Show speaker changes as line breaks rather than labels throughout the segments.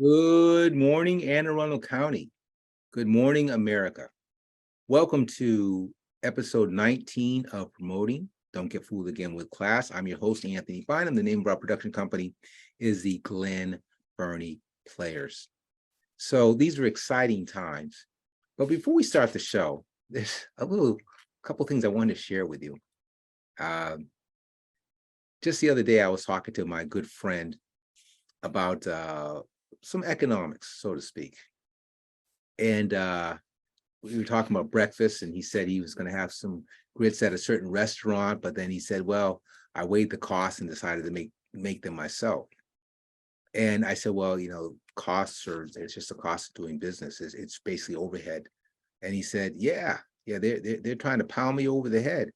Good morning, Arundel County. Good morning, America. Welcome to episode 19 of Promoting Don't Get Fooled Again with Class. I'm your host, Anthony Bynum. The name of our production company is the Glen Burnie Players. So these are exciting times. But before we start the show, there's a couple things I wanted to share with you. Just the other day, I was talking to my good friend about some economics, so to speak. And we were talking about breakfast, and he said he was going to have some grits at a certain restaurant, but then he said, well, I weighed the cost and decided to make them myself. And I said, well, costs it's just a cost of doing business. It's basically overhead. And he said, yeah, they're trying to pound me over the head.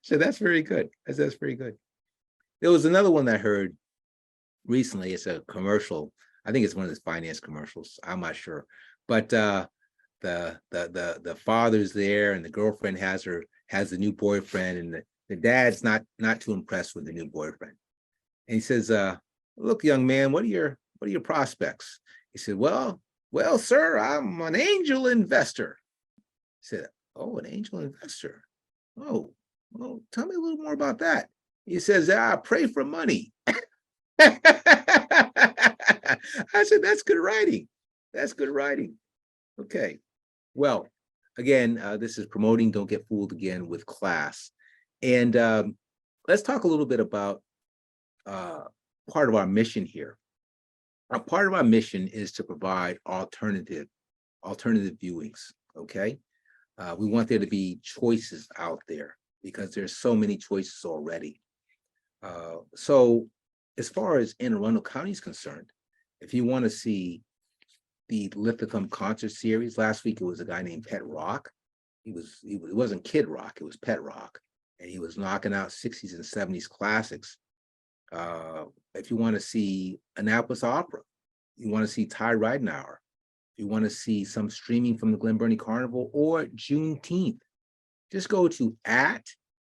So that's very good. That's very good. There was another one I heard recently. It's a commercial. I think it's one of those finance commercials. I'm not sure, but the father's there, and the girlfriend has the new boyfriend, and the dad's not too impressed with the new boyfriend. And he says, "Look, young man, what are your prospects?" He said, "Well, sir, I'm an angel investor." He said, "Oh, an angel investor? Oh, well, tell me a little more about that." He says, "Pray for money." I said, that's good writing. That's good writing. Okay. Well, again, this is Promoting Don't Get Fooled Again with Class. And let's talk a little bit about part of our mission here. Part of our mission is to provide alternative viewings. Okay. We want there to be choices out there because there's so many choices already. So as far as Anne Arundel County is concerned, if you want to see the Lithicum concert series, last week it was a guy named Pet Rock. It wasn't Kid Rock, it was Pet Rock, and he was knocking out 60s and 70s classics. If you want to see Annapolis Opera, you want to see Ty Ridenhour, you want to see some streaming from the Glen Burnie Carnival or Juneteenth, just go to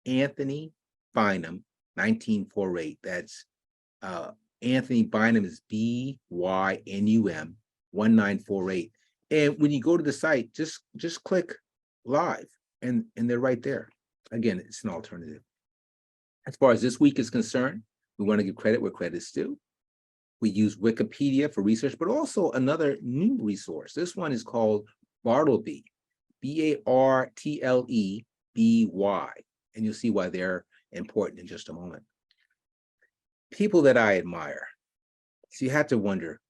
@Anthony Bynum 1948. That's Anthony Bynum is BYNUM 1948. And when you go to the site, just click live, and they're right there. Again, it's an alternative. As far as this week is concerned, we want to give credit where credit is due. We use Wikipedia for research, but also another new resource. This one is called Bartleby, BARTLEBY, and you'll see why they're important in just a moment. People that I admire. So you have to wonder,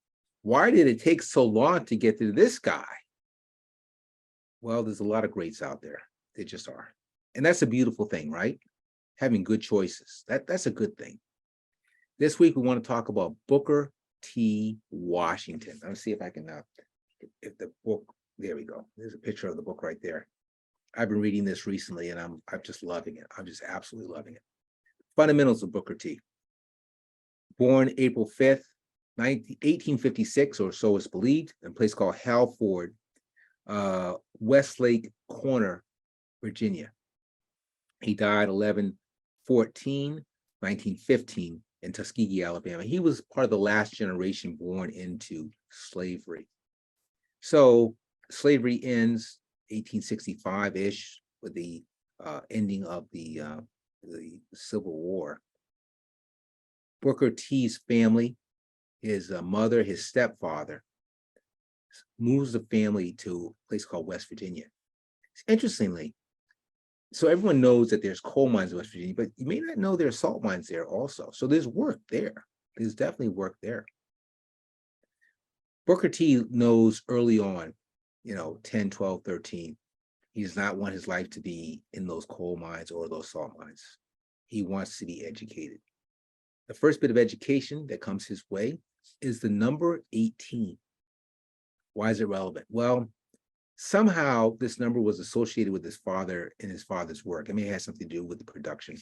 why did it take so long to get to this guy? Well, there's a lot of greats out there. They just are. And that's a beautiful thing, right? Having good choices. That's a good thing. This week, we want to talk about Booker T. Washington. Let me see if I can, if the book, there we go. There's a picture of the book right there. I've been reading this recently, and I'm just loving it. I'm just absolutely loving it. Fundamentals of Booker T. Born April 5th, 1856, or so is believed, in a place called Halford, Westlake Corner, Virginia. He died 1915 in Tuskegee, Alabama. He was part of the last generation born into slavery. So slavery ends 1865-ish with the ending of the Civil War. Booker T's family, his mother, his stepfather, moves the family to a place called West Virginia. Interestingly, so everyone knows that there's coal mines in West Virginia, but you may not know there's salt mines there also. So there's work there. There's definitely work there. Booker T knows early on, 10, 12, 13, he does not want his life to be in those coal mines or those salt mines. He wants to be educated. The first bit of education that comes his way is the number 18. Why is it relevant? Well, somehow this number was associated with his father and his father's work. I mean, it has something to do with the production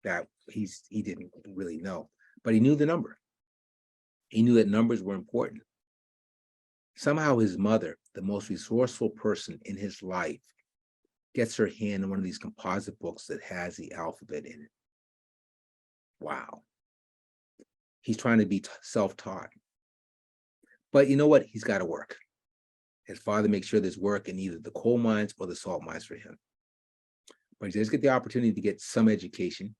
that he didn't really know, but he knew the number. He knew that numbers were important. Somehow his mother, the most resourceful person in his life, gets her hand on one of these composite books that has the alphabet in it. Wow. He's trying to be self-taught. But you know what? He's got to work. His father makes sure there's work in either the coal mines or the salt mines for him. But he does get the opportunity to get some education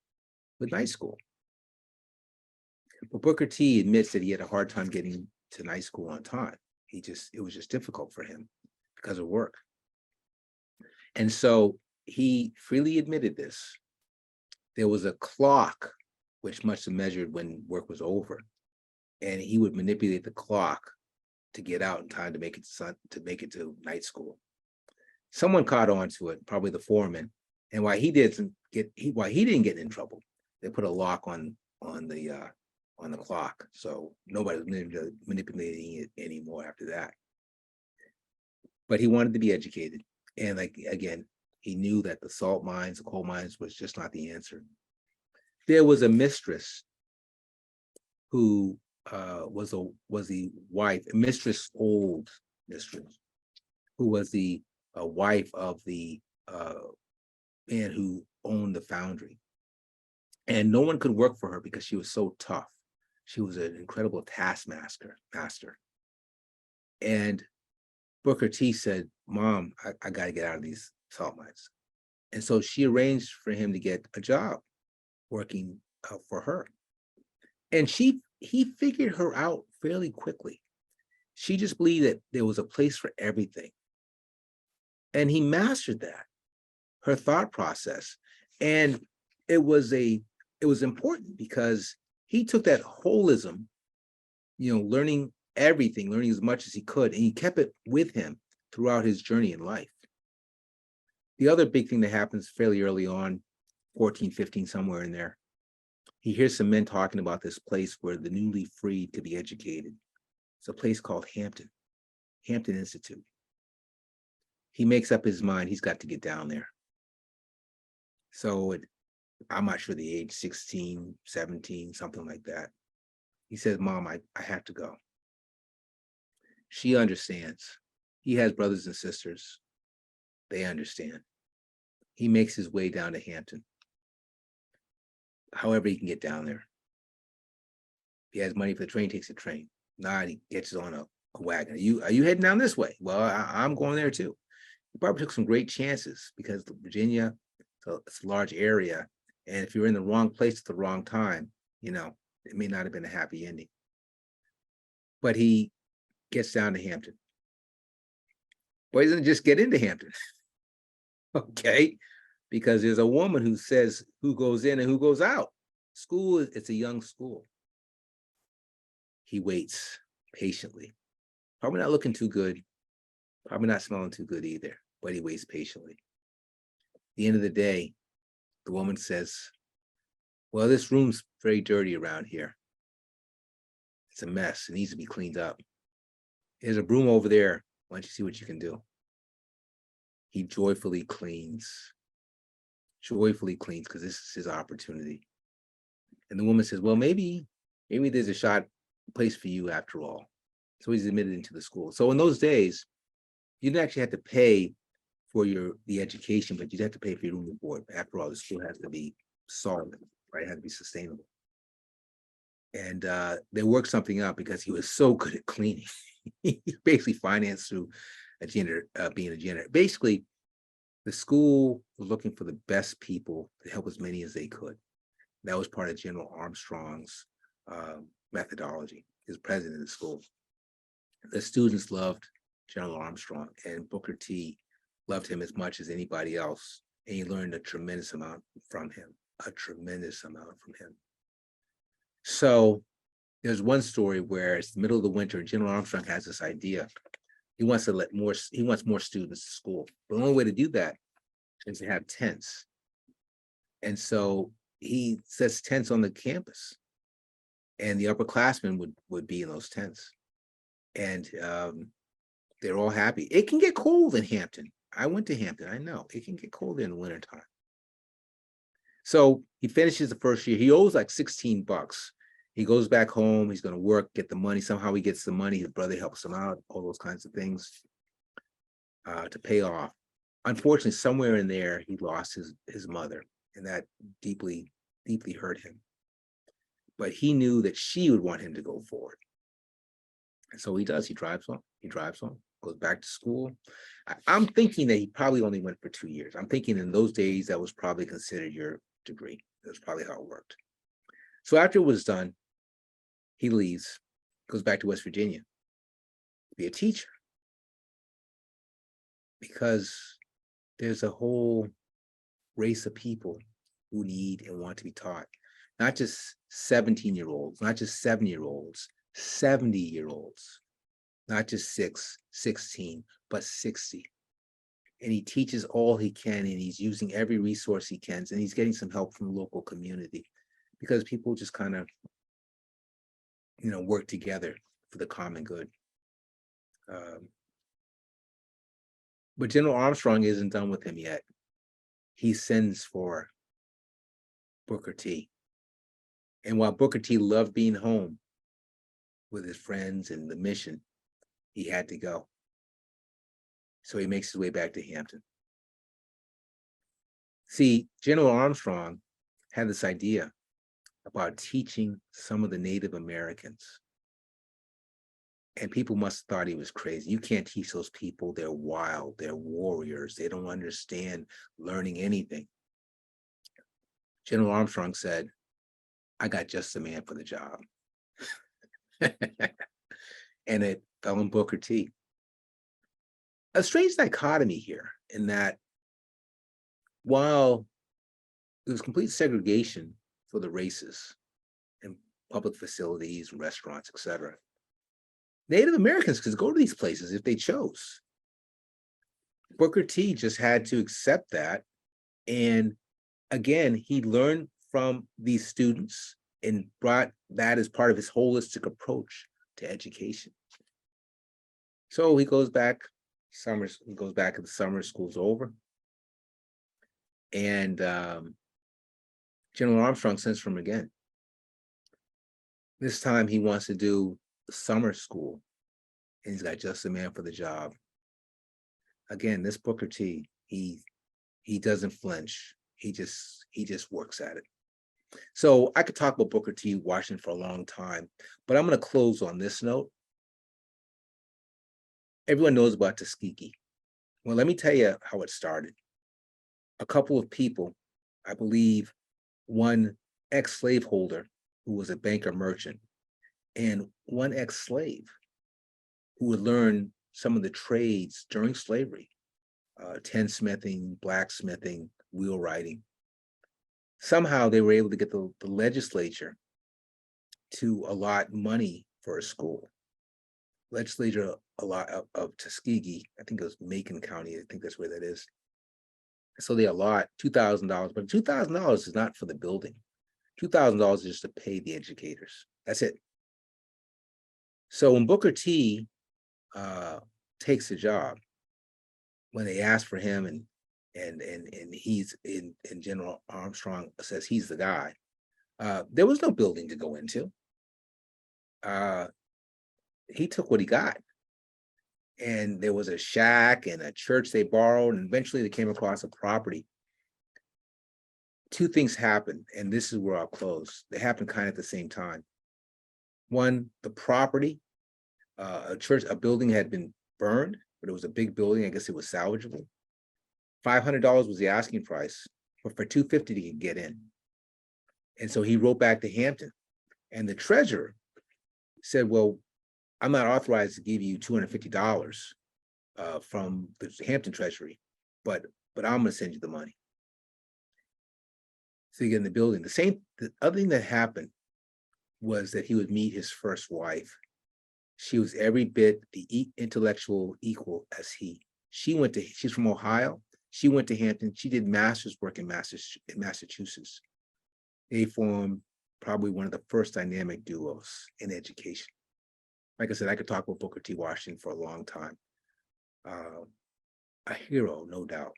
with night school. But Booker T admits that he had a hard time getting to night school on time. It was just difficult for him because of work. And so he freely admitted this. There was a clock which must have measured when work was over, and he would manipulate the clock to get out in time to make it to night school. Someone caught on to it, probably the foreman, and why he didn't get in trouble, they put a lock on the clock, so nobody was manipulating it anymore after that. But he wanted to be educated, and like again, he knew that the salt mines, the coal mines was just not the answer. There was a mistress who was the wife, old mistress, who was the wife of the man who owned the foundry. And no one could work for her because she was so tough. She was an incredible taskmaster. And Booker T said, "Mom, I got to get out of these salt mines." And so she arranged for him to get a job working for her. And he figured her out fairly quickly. She just believed that there was a place for everything. And he mastered that, her thought process. And it was important because he took that holism, learning everything, learning as much as he could, and he kept it with him throughout his journey in life. The other big thing that happens fairly early on, 14, 15, somewhere in there, he hears some men talking about this place where the newly freed could be educated. It's a place called Hampton Institute. He makes up his mind, he's got to get down there. So I'm not sure the age, 16, 17, something like that. He says, "Mom, I have to go." She understands. He has brothers and sisters. They understand. He makes his way down to Hampton. However he can get down there. If he has money for the train, takes a train. Not, he gets on a wagon. Are you heading down this way? Well, I'm going there too. He probably took some great chances because Virginia, it's a large area. And if you're in the wrong place at the wrong time, it may not have been a happy ending. But he gets down to Hampton. But he doesn't just get into Hampton. Okay. Because there's a woman who says who goes in and who goes out. School, it's a young school. He waits patiently. Probably not looking too good. Probably not smelling too good either, but he waits patiently. At the end of the day, the woman says, "Well, this room's very dirty around here. It's a mess. It needs to be cleaned up. There's a broom over there. Why don't you see what you can do?" He joyfully cleans because this is his opportunity. And the woman says, "Well, maybe there's a place for you after all." So he's admitted into the school. So in those days, you didn't actually have to pay for the education, but you'd have to pay for your room and board. After all, the school has to be solid, right? It had to be sustainable. And they worked something out because he was so good at cleaning. He basically financed through being a janitor. Basically, the school was looking for the best people to help as many as they could. That was part of General Armstrong's methodology. He was president of the school. The students loved General Armstrong, and Booker T loved him as much as anybody else. And he learned a tremendous amount from him. So there's one story where it's the middle of the winter and General Armstrong has this idea. He wants more students to school. The only way to do that is to have tents. And so he sets tents on the campus, and the upperclassmen would be in those tents. And they're all happy. It can get cold in Hampton. I went to Hampton. I know it can get cold in the wintertime. So he finishes the first year. He owes like $16. He goes back home. He's going to work, get the money. Somehow he gets the money. His brother helps him out, all those kinds of things to pay off. Unfortunately, somewhere in there, he lost his mother, and that deeply, deeply hurt him. but he knew that she would want him to go forward. And so he does. He drives home, goes back to school. I'm thinking that he probably only went for 2 years. I'm thinking in those days that was probably considered your degree. That's probably how it worked. So after it was done, he leaves, goes back to West Virginia to be a teacher, because there's a whole race of people who need and want to be taught. Not just 17-year-olds, not just 7-year-olds, 70-year-olds, not just 16, but 60. And he teaches all he can, and he's using every resource he can, and he's getting some help from the local community, because people just kind of, work together for the common good. But General Armstrong isn't done with him yet. He sends for Booker T. And while Booker T loved being home with his friends and the mission, he had to go. So he makes his way back to Hampton. See, General Armstrong had this idea about teaching some of the Native Americans. And people must have thought he was crazy. You can't teach those people. They're wild. They're warriors. They don't understand learning anything. General Armstrong said, I got just the man for the job. And it fell on Booker T. A strange dichotomy here, in that while there was complete segregation for the races in public facilities, restaurants, etc., Native Americans could go to these places if they chose. Booker T just had to accept that. And again, he learned from these students and brought that as part of his holistic approach to education. So he goes back, the summer school's over. And General Armstrong sends for him again. This time he wants to do summer school, and he's got just the man for the job. Again, this Booker T, he doesn't flinch. He just works at it. So I could talk about Booker T. Washington for a long time, but I'm going to close on this note. Everyone knows about Tuskegee. Well, let me tell you how it started. A couple of people, I believe one ex-slaveholder who was a banker merchant, and one ex-slave who would learn some of the trades during slavery, tinsmithing, blacksmithing, wheelwrighting. Somehow they were able to get the legislature to allot money for a school. Legislature of Tuskegee, I think it was Macon County, I think that's where that is. So they allot $2,000, but $2,000 is not for the building. $2,000 is just to pay the educators. That's it. So when Booker T takes the job, when they ask for him and he's in, and General Armstrong says he's the guy, there was no building to go into. He took what he got. And there was a shack and a church they borrowed, and eventually they came across a property. Two things happened, and this is where I'll close. They happened kind of at the same time. One, the property, a building had been burned, but it was a big building. I guess it was salvageable. $500 was the asking price, but for $250 he could get in. And so he wrote back to Hampton, and the treasurer said, well, I'm not authorized to give you $250 from the Hampton Treasury, but I'm going to send you the money. So you get in the building. The other thing that happened was that he would meet his first wife. She was every bit the intellectual equal as he. She's from Ohio. She went to Hampton. She did master's work in Massachusetts. They formed probably one of the first dynamic duos in education. Like I said, I could talk about Booker T. Washington for a long time. A hero, no doubt.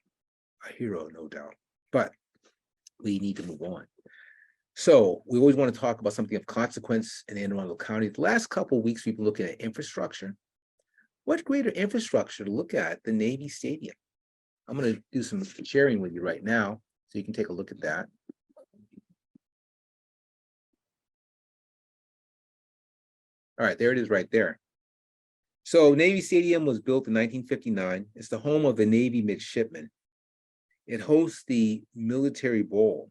A hero, no doubt. But we need to move on. So we always want to talk about something of consequence in Anne Arundel County. The last couple of weeks, we've been looking at infrastructure. What greater infrastructure to look at than Navy Stadium? I'm going to do some sharing with you right now, so you can take a look at that. All right, there it is right there. So Navy Stadium was built in 1959. It's the home of the Navy midshipmen. It hosts the Military Bowl.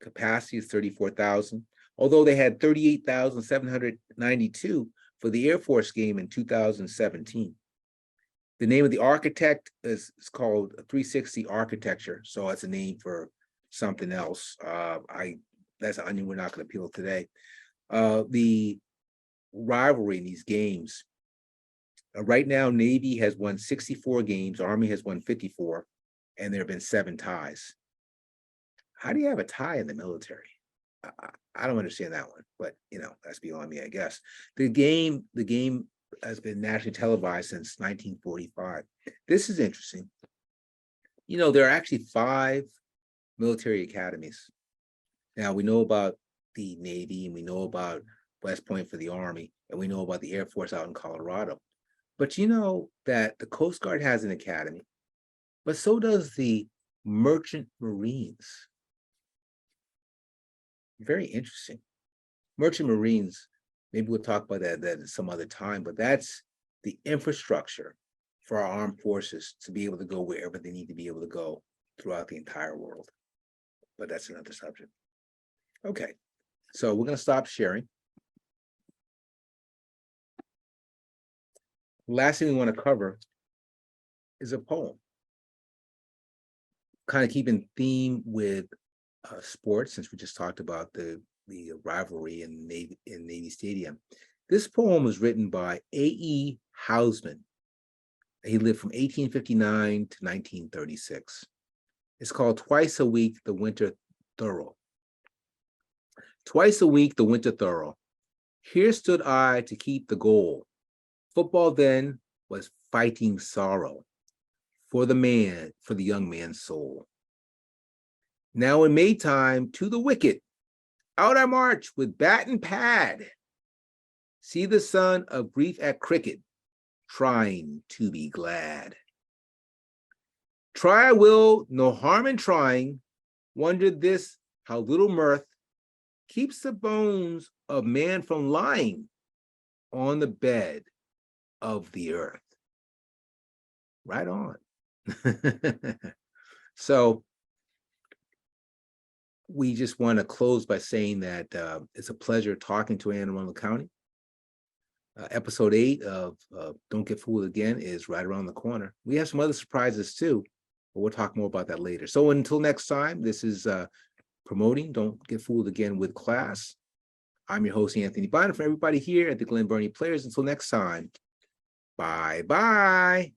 Capacity is 34,000, although they had 38,792 for the Air Force game in 2017. The name of the architect is called 360 Architecture, so that's a name for something else. That's an onion we're not going to peel today. The rivalry in these games. Right now, Navy has won 64 games, Army has won 54, and there have been 7 ties. How do you have a tie in the military? I don't understand that one, but that's beyond me, I guess. The game has been nationally televised since 1945. This is interesting. There are actually 5 military academies. Now we know about the Navy, and we know about West Point for the Army, and we know about the Air Force out in Colorado. But you know that the Coast Guard has an academy, but so does the Merchant Marines. Very interesting. Merchant Marines, maybe we'll talk about that some other time, but that's the infrastructure for our armed forces to be able to go wherever they need to be able to go throughout the entire world. But that's another subject. Okay, so we're going to stop sharing. Last thing we want to cover is a poem. Kind of keeping theme with sports, since we just talked about the rivalry in Navy Stadium. This poem was written by A.E. Housman. He lived from 1859 to 1936. It's called Twice a Week, the Winter Thorough. Twice a week, the winter thorough. Here stood I to keep the goal. Football then was fighting sorrow for the young man's soul. Now in Maytime, to the wicket, out I march with bat and pad. See the son of grief at cricket, trying to be glad. Try I will, no harm in trying. Wondered this, how little mirth keeps the bones of man from lying on the bed of the earth. Right on. So we just want to close by saying that it's a pleasure talking to Anne Arundel County. Episode 8 of Don't Get Fooled Again is right around the corner. We have some other surprises too, but we'll talk more about that later. So until next time, this is Promoting Don't Get Fooled Again with Class. I'm your host, Anthony Bonner, for everybody here at the Glen Burnie Players. Until next time, bye-bye.